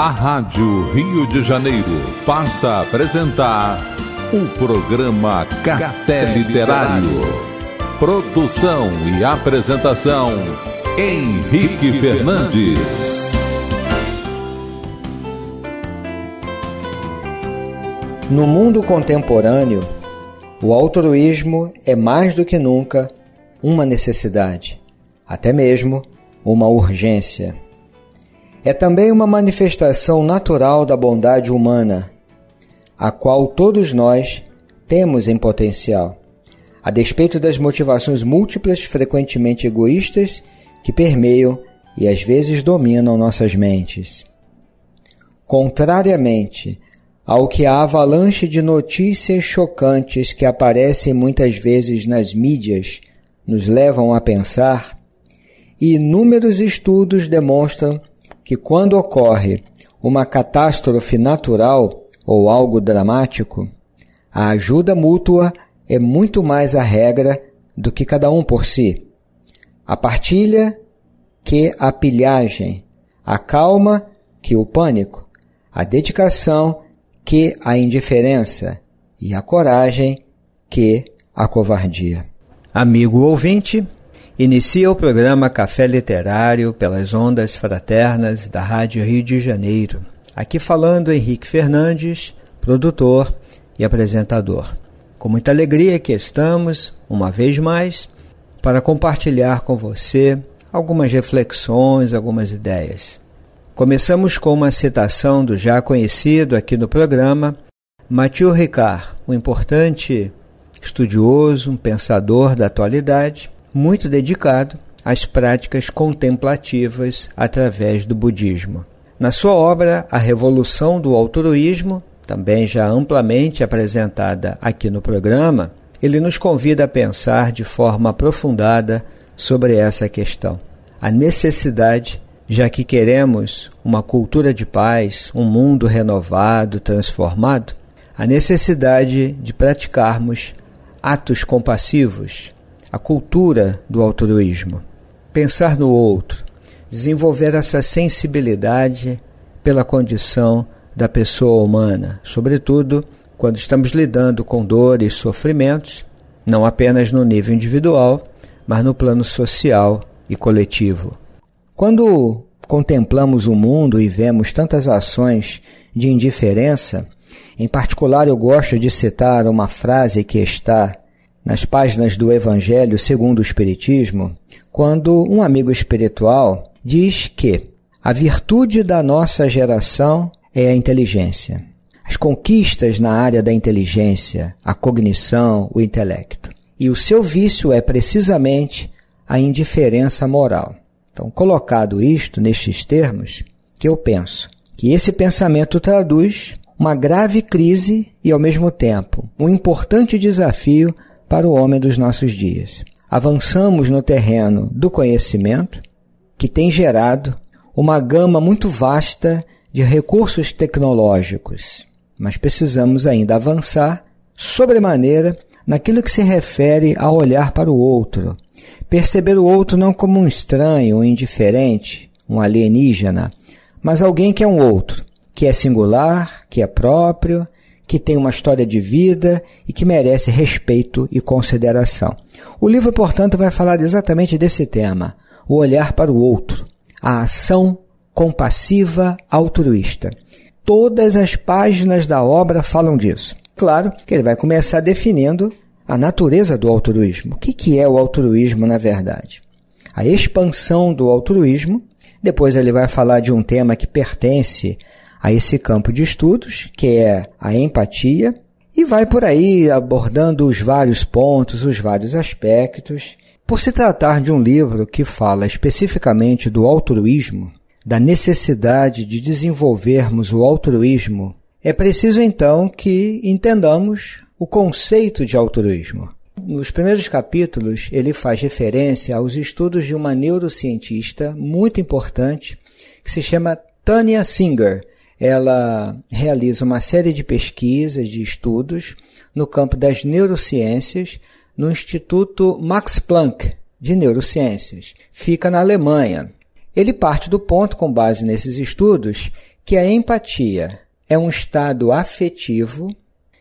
A Rádio Rio de Janeiro passa a apresentar o programa Café Literário. Produção e apresentação, Henrique Fernandes. No mundo contemporâneo, o altruísmo é mais do que nunca uma necessidade, até mesmo uma urgência. É também uma manifestação natural da bondade humana, a qual todos nós temos em potencial, a despeito das motivações múltiplas, frequentemente egoístas, que permeiam e às vezes dominam nossas mentes. Contrariamente ao que a avalanche de notícias chocantes que aparecem muitas vezes nas mídias nos levam a pensar, inúmeros estudos demonstram que quando ocorre uma catástrofe natural ou algo dramático, a ajuda mútua é muito mais a regra do que cada um por si. A partilha que a pilhagem, a calma que o pânico, a dedicação que a indiferença e a coragem que a covardia. Amigo ouvinte, inicia o programa Café Literário pelas ondas fraternas da Rádio Rio de Janeiro. Aqui falando Henrique Fernandes, produtor e apresentador. Com muita alegria que estamos, uma vez mais, para compartilhar com você algumas reflexões, algumas ideias. Começamos com uma citação do já conhecido aqui no programa, Matthieu Ricard, um importante estudioso, um pensador da atualidade, muito dedicado às práticas contemplativas através do budismo. Na sua obra A Revolução do Altruísmo, também já amplamente apresentada aqui no programa, ele nos convida a pensar de forma aprofundada sobre essa questão. A necessidade, já que queremos uma cultura de paz, um mundo renovado, transformado, a necessidade de praticarmos atos compassivos, a cultura do altruísmo, pensar no outro, desenvolver essa sensibilidade pela condição da pessoa humana, sobretudo quando estamos lidando com dores e sofrimentos, não apenas no nível individual, mas no plano social e coletivo. Quando contemplamos o mundo e vemos tantas ações de indiferença, em particular eu gosto de citar uma frase que está nas páginas do Evangelho segundo o Espiritismo, quando um amigo espiritual diz que a virtude da nossa geração é a inteligência. As conquistas na área da inteligência, a cognição, o intelecto. E o seu vício é precisamente a indiferença moral. Então, colocado isto nestes termos, que eu penso que esse pensamento traduz uma grave crise e, ao mesmo tempo, um importante desafio para o homem dos nossos dias. Avançamos no terreno do conhecimento, que tem gerado uma gama muito vasta de recursos tecnológicos, mas precisamos ainda avançar sobremaneira naquilo que se refere a olhar para o outro, perceber o outro não como um estranho, um indiferente, um alienígena, mas alguém que é um outro, que é singular, que é próprio, que tem uma história de vida e que merece respeito e consideração. O livro, portanto, vai falar exatamente desse tema, o olhar para o outro, a ação compassiva altruísta. Todas as páginas da obra falam disso. Claro que ele vai começar definindo a natureza do altruísmo. O que é o altruísmo, na verdade? A expansão do altruísmo. Depois ele vai falar de um tema que pertence a esse campo de estudos, que é a empatia, e vai por aí abordando os vários pontos, os vários aspectos. Por se tratar de um livro que fala especificamente do altruísmo, da necessidade de desenvolvermos o altruísmo, é preciso então que entendamos o conceito de altruísmo. Nos primeiros capítulos, ele faz referência aos estudos de uma neurocientista muito importante que se chama Tania Singer. Ela realiza uma série de pesquisas, de estudos no campo das neurociências no Instituto Max Planck de Neurociências. Fica na Alemanha. Ele parte do ponto, com base nesses estudos, que a empatia é um estado afetivo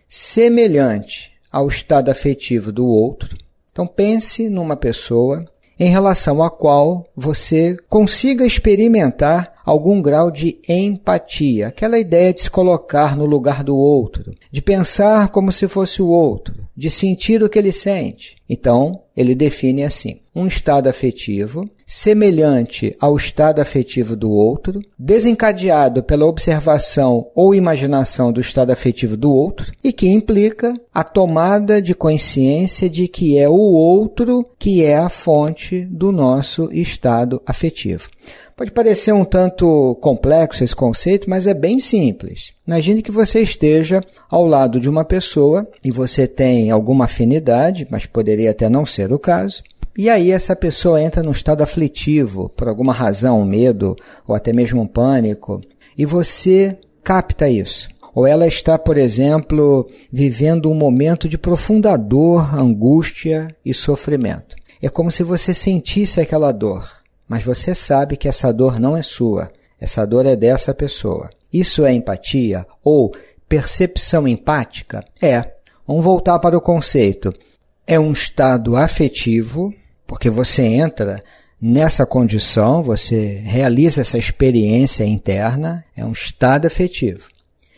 semelhante ao estado afetivo do outro. Então pense numa pessoa em relação à qual você consiga experimentar algum grau de empatia, aquela ideia de se colocar no lugar do outro, de pensar como se fosse o outro, de sentir o que ele sente. Então, ele define assim: um estado afetivo semelhante ao estado afetivo do outro, desencadeado pela observação ou imaginação do estado afetivo do outro e que implica a tomada de consciência de que é o outro que é a fonte do nosso estado afetivo. Pode parecer um tanto complexo esse conceito, mas é bem simples. Imagine que você esteja ao lado de uma pessoa e você tem alguma afinidade, mas poderia até não ser o caso. E aí essa pessoa entra num estado aflitivo, por alguma razão, um medo ou até mesmo um pânico, e você capta isso. Ou ela está, por exemplo, vivendo um momento de profunda dor, angústia e sofrimento. É como se você sentisse aquela dor, mas você sabe que essa dor não é sua, essa dor é dessa pessoa. Isso é empatia ou percepção empática? É. Vamos voltar para o conceito. É um estado afetivo, porque você entra nessa condição, você realiza essa experiência interna, é um estado afetivo.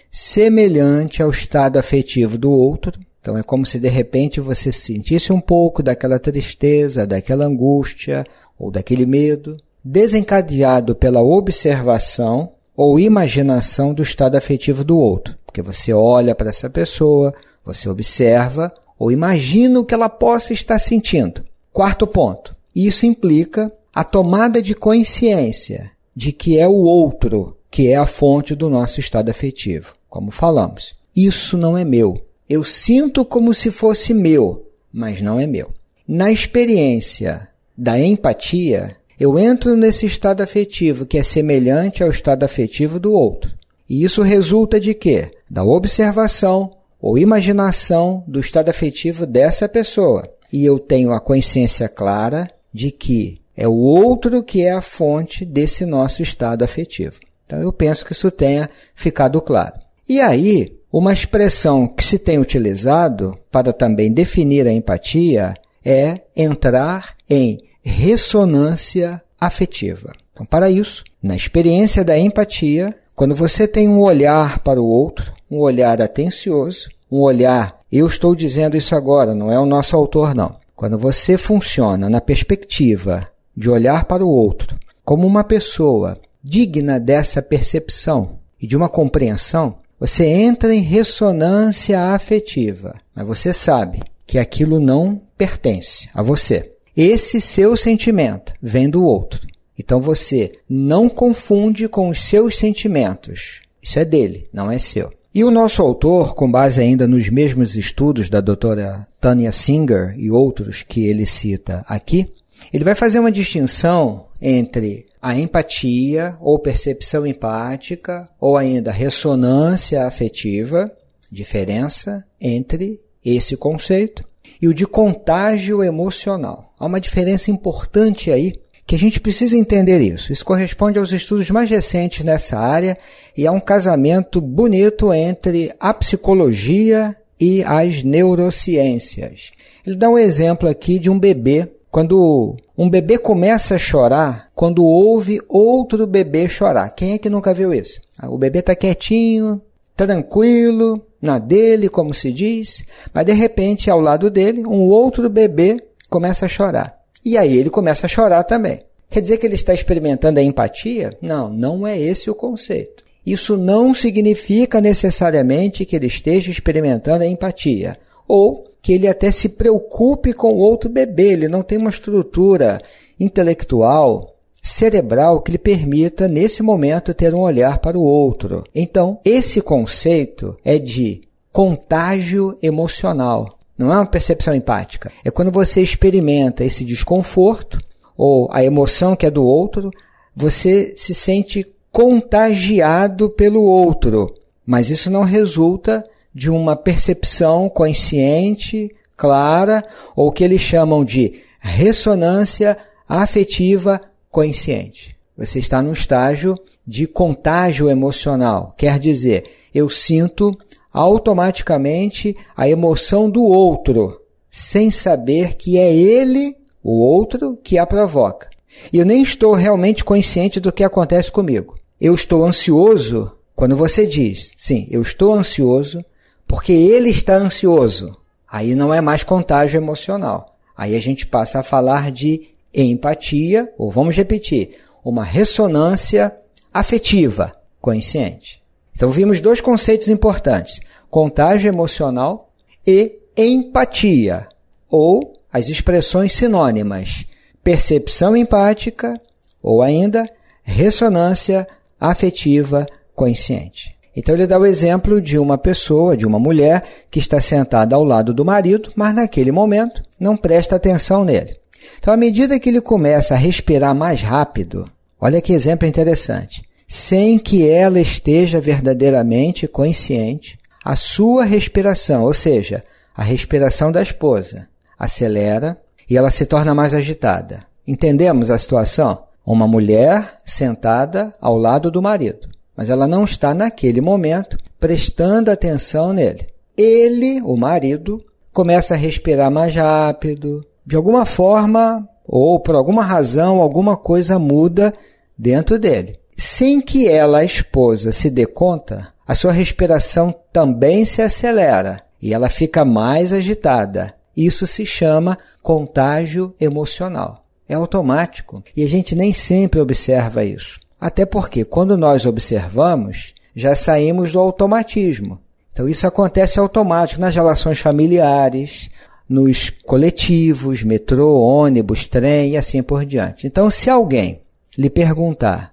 Semelhante ao estado afetivo do outro, então é como se de repente você sentisse um pouco daquela tristeza, daquela angústia ou daquele medo, desencadeado pela observação ou imaginação do estado afetivo do outro, porque você olha para essa pessoa, você observa ou imagina o que ela possa estar sentindo. Quarto ponto, isso implica a tomada de consciência de que é o outro que é a fonte do nosso estado afetivo. Como falamos, isso não é meu. Eu sinto como se fosse meu, mas não é meu. Na experiência da empatia, eu entro nesse estado afetivo que é semelhante ao estado afetivo do outro. E isso resulta de quê? Da observação ou imaginação do estado afetivo dessa pessoa. E eu tenho a consciência clara de que é o outro que é a fonte desse nosso estado afetivo. Então, eu penso que isso tenha ficado claro. E aí, uma expressão que se tem utilizado para também definir a empatia é entrar em ressonância afetiva. Então, para isso, na experiência da empatia, quando você tem um olhar para o outro, um olhar atencioso, um olhar, eu estou dizendo isso agora, não é o nosso autor, não. Quando você funciona na perspectiva de olhar para o outro como uma pessoa digna dessa percepção e de uma compreensão, você entra em ressonância afetiva, mas você sabe que aquilo não pertence a você. Esse seu sentimento vem do outro. Então você não confunde com os seus sentimentos. Isso é dele, não é seu. E o nosso autor, com base ainda nos mesmos estudos da doutora Tanya Singer e outros que ele cita aqui, ele vai fazer uma distinção entre a empatia ou percepção empática ou ainda ressonância afetiva, diferença entre esse conceito, e o de contágio emocional. Há uma diferença importante aí que a gente precisa entender isso. Isso corresponde aos estudos mais recentes nessa área e há um casamento bonito entre a psicologia e as neurociências. Ele dá um exemplo aqui de um bebê. Quando um bebê começa a chorar, quando ouve outro bebê chorar. Quem é que nunca viu isso? O bebê está quietinho, tranquilo, na dele, como se diz, mas de repente, ao lado dele, um outro bebê começa a chorar. E aí ele começa a chorar também. Quer dizer que ele está experimentando a empatia? Não, não é esse o conceito. Isso não significa necessariamente que ele esteja experimentando a empatia, ou que ele até se preocupe com o outro bebê. Ele não tem uma estrutura intelectual, cerebral, que lhe permita, nesse momento, ter um olhar para o outro. Então, esse conceito é de contágio emocional. Não é uma percepção empática. É quando você experimenta esse desconforto ou a emoção que é do outro, você se sente contagiado pelo outro. Mas isso não resulta de uma percepção consciente, clara, ou que eles chamam de ressonância afetiva consciente. Você está num estágio de contágio emocional. Quer dizer, eu sinto automaticamente a emoção do outro, sem saber que é ele, o outro, que a provoca. E eu nem estou realmente consciente do que acontece comigo. Eu estou ansioso quando você diz, sim, eu estou ansioso porque ele está ansioso. Aí não é mais contágio emocional. Aí a gente passa a falar de empatia, ou vamos repetir, uma ressonância afetiva consciente. Então vimos dois conceitos importantes, contágio emocional e empatia, ou as expressões sinônimas, percepção empática ou ainda ressonância afetiva consciente. Então ele dá o exemplo de uma pessoa, de uma mulher que está sentada ao lado do marido, mas naquele momento não presta atenção nele. Então à medida que ele começa a respirar mais rápido, olha que exemplo interessante, sem que ela esteja verdadeiramente consciente, a sua respiração, ou seja, a respiração da esposa, acelera e ela se torna mais agitada. Entendemos a situação? Uma mulher sentada ao lado do marido, mas ela não está naquele momento prestando atenção nele. Ele, o marido, começa a respirar mais rápido. De alguma forma ou por alguma razão, alguma coisa muda dentro dele. Sem que ela, a esposa, se dê conta, a sua respiração também se acelera e ela fica mais agitada. Isso se chama contágio emocional. É automático e a gente nem sempre observa isso. Até porque quando nós observamos, já saímos do automatismo. Então isso acontece automático nas relações familiares, nos coletivos, metrô, ônibus, trem e assim por diante. Então se alguém lhe perguntar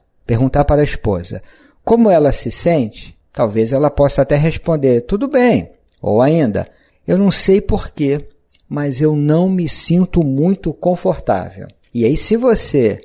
para a esposa como ela se sente, talvez ela possa até responder, tudo bem. Ou ainda, eu não sei porquê, mas eu não me sinto muito confortável. E aí, se você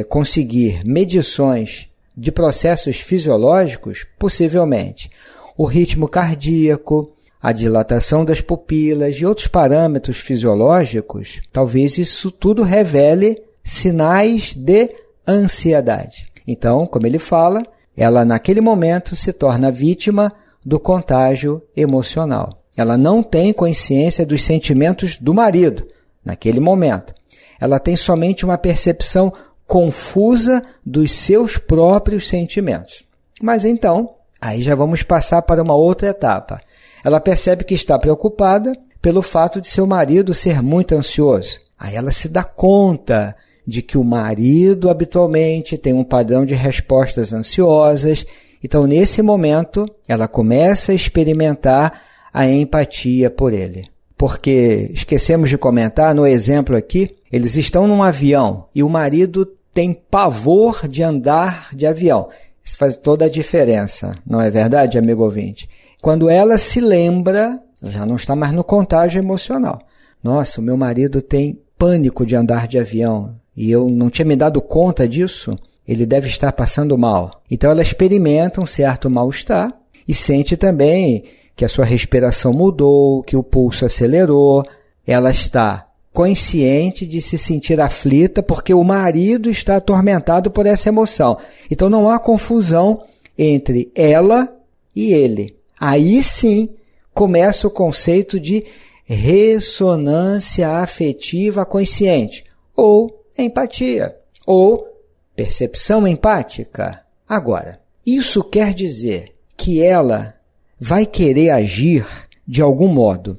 conseguir medições de processos fisiológicos, possivelmente o ritmo cardíaco, a dilatação das pupilas e outros parâmetros fisiológicos, talvez isso tudo revele sinais de ansiedade. Então, como ele fala, ela naquele momento se torna vítima do contágio emocional. Ela não tem consciência dos sentimentos do marido naquele momento. Ela tem somente uma percepção confusa dos seus próprios sentimentos. Mas então, aí já vamos passar para uma outra etapa. Ela percebe que está preocupada pelo fato de seu marido ser muito ansioso. Aí ela se dá conta de que o marido habitualmente tem um padrão de respostas ansiosas. Então, nesse momento, ela começa a experimentar a empatia por ele. Porque, esquecemos de comentar, no exemplo aqui, eles estão num avião e o marido tem pavor de andar de avião. Isso faz toda a diferença, não é verdade, amigo ouvinte? Quando ela se lembra, já não está mais no contágio emocional. Nossa, o meu marido tem pânico de andar de avião e eu não tinha me dado conta disso. Ele deve estar passando mal. Então ela experimenta um certo mal-estar e sente também que a sua respiração mudou, que o pulso acelerou. Ela está consciente de se sentir aflita porque o marido está atormentado por essa emoção. Então não há confusão entre ela e ele. Aí sim começa o conceito de ressonância afetiva consciente, ou empatia, ou percepção empática. Agora, isso quer dizer que ela vai querer agir de algum modo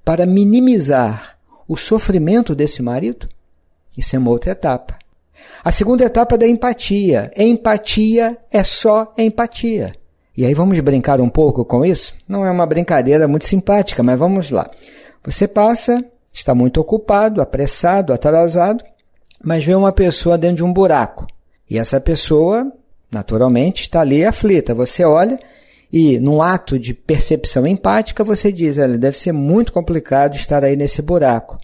para minimizar o sofrimento desse marido? Isso é uma outra etapa. A segunda etapa é da empatia. Empatia é só empatia. E aí vamos brincar um pouco com isso? Não é uma brincadeira muito simpática, mas vamos lá. Você passa, está muito ocupado, apressado, atrasado, mas vê uma pessoa dentro de um buraco. E essa pessoa, naturalmente, está ali aflita. Você olha e, num ato de percepção empática, você diz, olha, deve ser muito complicado estar aí nesse buraco.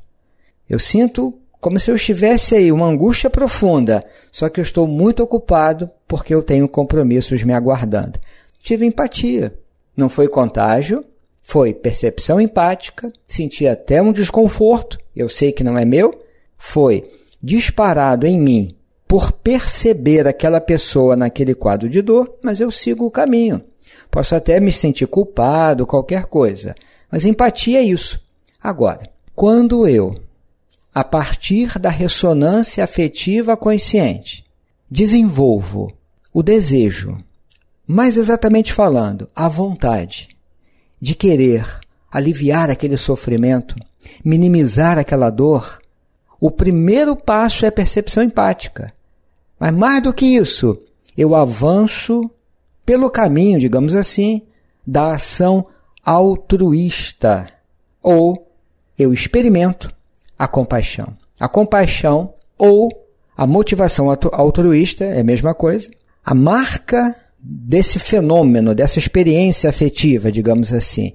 Eu sinto como se eu estivesse aí, uma angústia profunda, só que eu estou muito ocupado porque eu tenho compromissos me aguardando. Tive empatia. Não foi contágio, foi percepção empática, senti até um desconforto, eu sei que não é meu, foi disparado em mim por perceber aquela pessoa naquele quadro de dor, mas eu sigo o caminho. Posso até me sentir culpado, qualquer coisa. Mas empatia é isso. Agora, quando eu, a partir da ressonância afetiva consciente, desenvolvo o desejo, mais exatamente falando, a vontade de querer aliviar aquele sofrimento, minimizar aquela dor, o primeiro passo é a percepção empática. Mas mais do que isso, eu avanço pelo caminho, digamos assim, da ação altruísta, ou eu experimento a compaixão. A compaixão ou a motivação altruísta é a mesma coisa. A marca desse fenômeno, dessa experiência afetiva, digamos assim,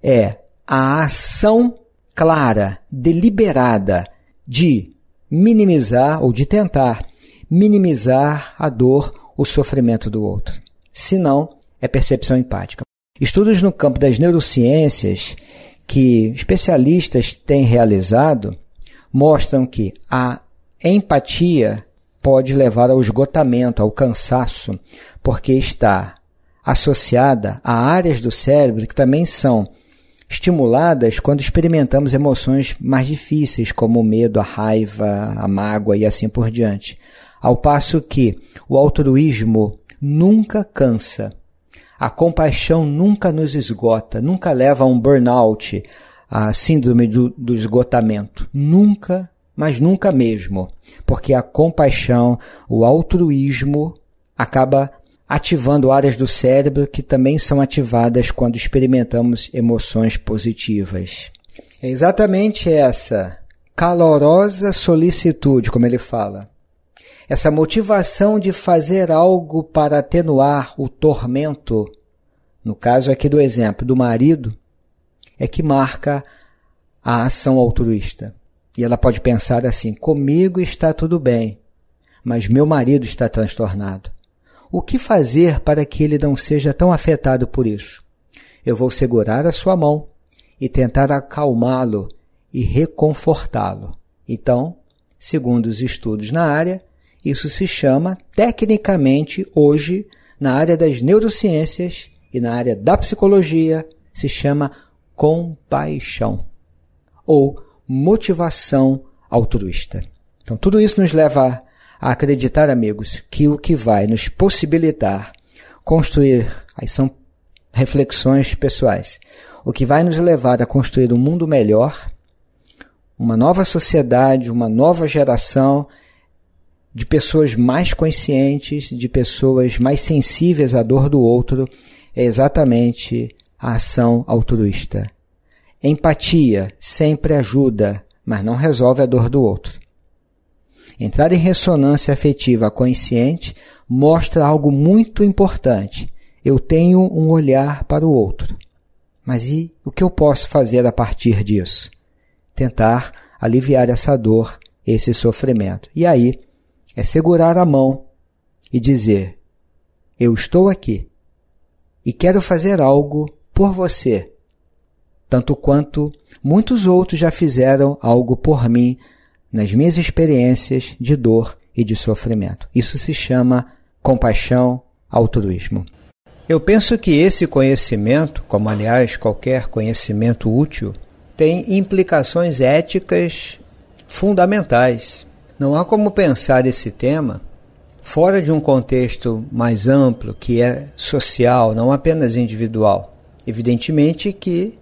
é a ação clara, deliberada de minimizar ou de tentar minimizar a dor, o sofrimento do outro. Se não, é percepção empática. Estudos no campo das neurociências que especialistas têm realizado mostram que a empatia pode levar ao esgotamento, ao cansaço, porque está associada a áreas do cérebro que também são estimuladas quando experimentamos emoções mais difíceis, como o medo, a raiva, a mágoa e assim por diante. Ao passo que o altruísmo nunca cansa, a compaixão nunca nos esgota, nunca leva a um burnout, a síndrome do esgotamento. Nunca, mas nunca mesmo, porque a compaixão, o altruísmo, acaba ativando áreas do cérebro que também são ativadas quando experimentamos emoções positivas. É exatamente essa calorosa solicitude, como ele fala, essa motivação de fazer algo para atenuar o tormento, no caso aqui do exemplo do marido, é que marca a ação altruísta. E ela pode pensar assim: comigo está tudo bem, mas meu marido está transtornado. O que fazer para que ele não seja tão afetado por isso? Eu vou segurar a sua mão e tentar acalmá-lo e reconfortá-lo. Então, segundo os estudos na área, isso se chama, tecnicamente, hoje, na área das neurociências e na área da psicologia, se chama compaixão ou motivação altruísta. Então, tudo isso nos leva a acreditar, amigos, que o que vai nos possibilitar construir, aí são reflexões pessoais, o que vai nos levar a construir um mundo melhor, uma nova sociedade, uma nova geração de pessoas mais conscientes, de pessoas mais sensíveis à dor do outro, é exatamente a ação altruísta. Empatia sempre ajuda, mas não resolve a dor do outro. Entrar em ressonância afetiva consciente mostra algo muito importante. Eu tenho um olhar para o outro. Mas e o que eu posso fazer a partir disso? Tentar aliviar essa dor, esse sofrimento. E aí, é segurar a mão e dizer: eu estou aqui e quero fazer algo por você, tanto quanto muitos outros já fizeram algo por mim nas minhas experiências de dor e de sofrimento. Isso se chama compaixão, altruísmo. Eu penso que esse conhecimento, como aliás qualquer conhecimento útil, tem implicações éticas fundamentais. Não há como pensar esse tema fora de um contexto mais amplo, que é social, não apenas individual. Evidentemente que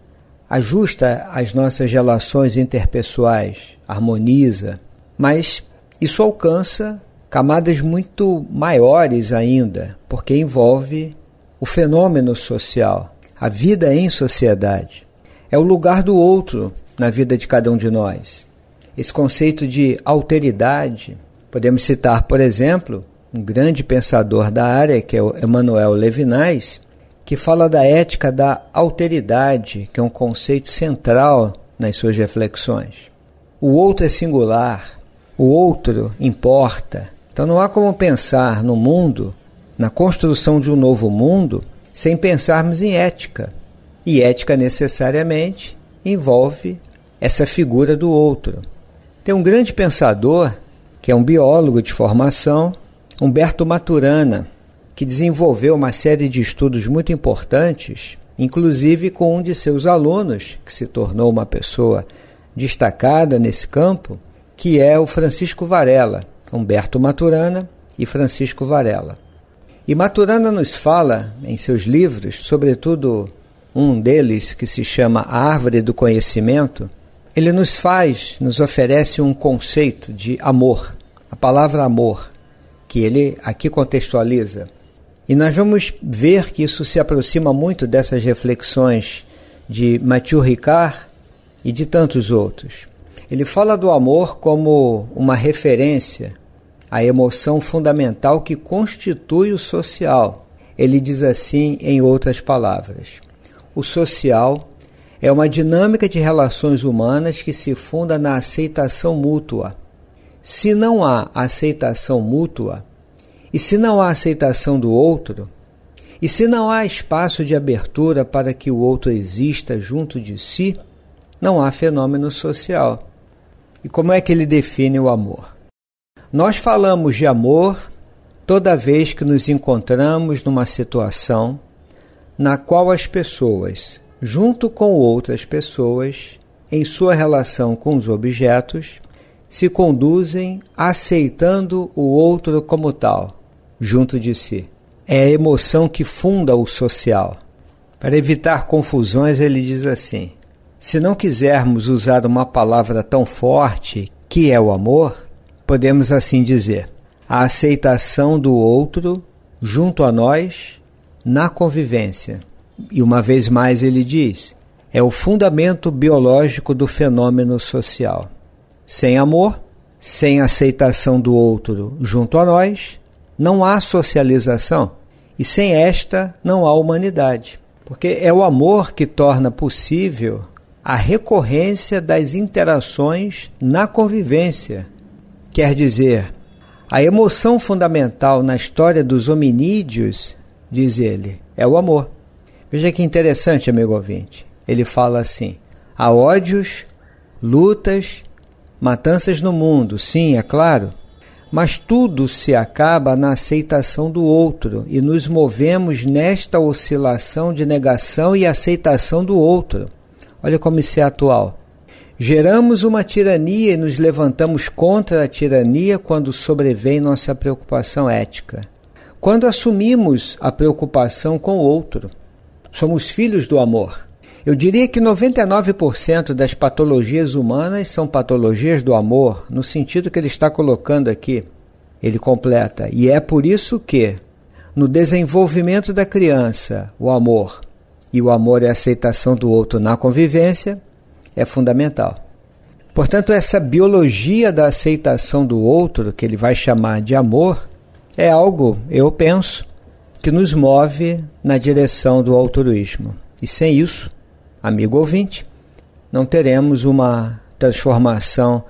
ajusta as nossas relações interpessoais, harmoniza, mas isso alcança camadas muito maiores ainda, porque envolve o fenômeno social, a vida em sociedade. É o lugar do outro na vida de cada um de nós. Esse conceito de alteridade, podemos citar, por exemplo, um grande pensador da área, que é o Emmanuel Levinas, que fala da ética da alteridade, que é um conceito central nas suas reflexões. O outro é singular, o outro importa. Então não há como pensar no mundo, na construção de um novo mundo, sem pensarmos em ética. E ética necessariamente envolve essa figura do outro. Tem um grande pensador que é um biólogo de formação, Humberto Maturana, que desenvolveu uma série de estudos muito importantes, inclusive com um de seus alunos, que se tornou uma pessoa destacada nesse campo, que é o Francisco Varela, Humberto Maturana e Francisco Varela. E Maturana nos fala, em seus livros, sobretudo um deles que se chama A Árvore do Conhecimento, ele nos oferece um conceito de amor, a palavra amor, que ele aqui contextualiza. E nós vamos ver que isso se aproxima muito dessas reflexões de Matthieu Ricard e de tantos outros. Ele fala do amor como uma referência à emoção fundamental que constitui o social. Ele diz assim, em outras palavras: o social é uma dinâmica de relações humanas que se funda na aceitação mútua. Se não há aceitação mútua, e se não há aceitação do outro, e se não há espaço de abertura para que o outro exista junto de si, não há fenômeno social. E como é que ele define o amor? Nós falamos de amor toda vez que nos encontramos numa situação na qual as pessoas, junto com outras pessoas, em sua relação com os objetos, se conduzem aceitando o outro como tal, junto de si. É a emoção que funda o social. Para evitar confusões, ele diz assim: se não quisermos usar uma palavra tão forte, que é o amor, podemos assim dizer: a aceitação do outro junto a nós na convivência. E uma vez mais ele diz: é o fundamento biológico do fenômeno social. Sem amor, sem aceitação do outro junto a nós, não há socialização. E sem esta, não há humanidade. Porque é o amor que torna possível a recorrência das interações na convivência. Quer dizer, a emoção fundamental na história dos hominídeos, diz ele, é o amor. Veja que interessante, amigo ouvinte. Ele fala assim: há ódios, lutas, matanças no mundo, sim, é claro, mas tudo se acaba na aceitação do outro e nos movemos nesta oscilação de negação e aceitação do outro. Olha como isso é atual. Geramos uma tirania e nos levantamos contra a tirania quando sobrevém nossa preocupação ética. Quando assumimos a preocupação com o outro, somos filhos do amor. Eu diria que 99% das patologias humanas são patologias do amor, no sentido que ele está colocando aqui. Ele completa: e é por isso que, no desenvolvimento da criança, o amor, e o amor é a aceitação do outro na convivência, é fundamental. Portanto, essa biologia da aceitação do outro, que ele vai chamar de amor, é algo, eu penso, que nos move na direção do altruísmo. E sem isso, amigo ouvinte, não teremos uma transformação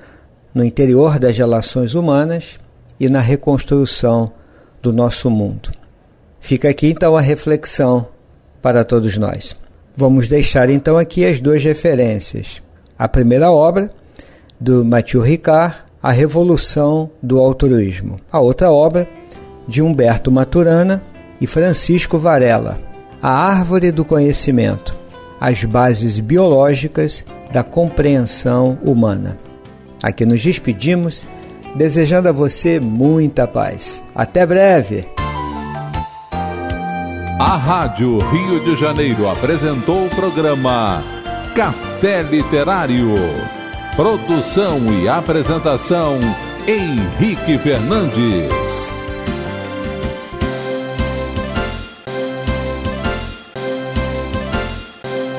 no interior das relações humanas e na reconstrução do nosso mundo. Fica aqui então a reflexão para todos nós. Vamos deixar então aqui as duas referências. A primeira obra, do Matthieu Ricard, A Revolução do Altruísmo. A outra obra, de Humberto Maturana e Francisco Varela, A Árvore do Conhecimento, as bases biológicas da compreensão humana. Aqui nos despedimos, desejando a você muita paz. Até breve! A Rádio Rio de Janeiro apresentou o programa Café Literário. Produção e apresentação, Henrique Fernandes.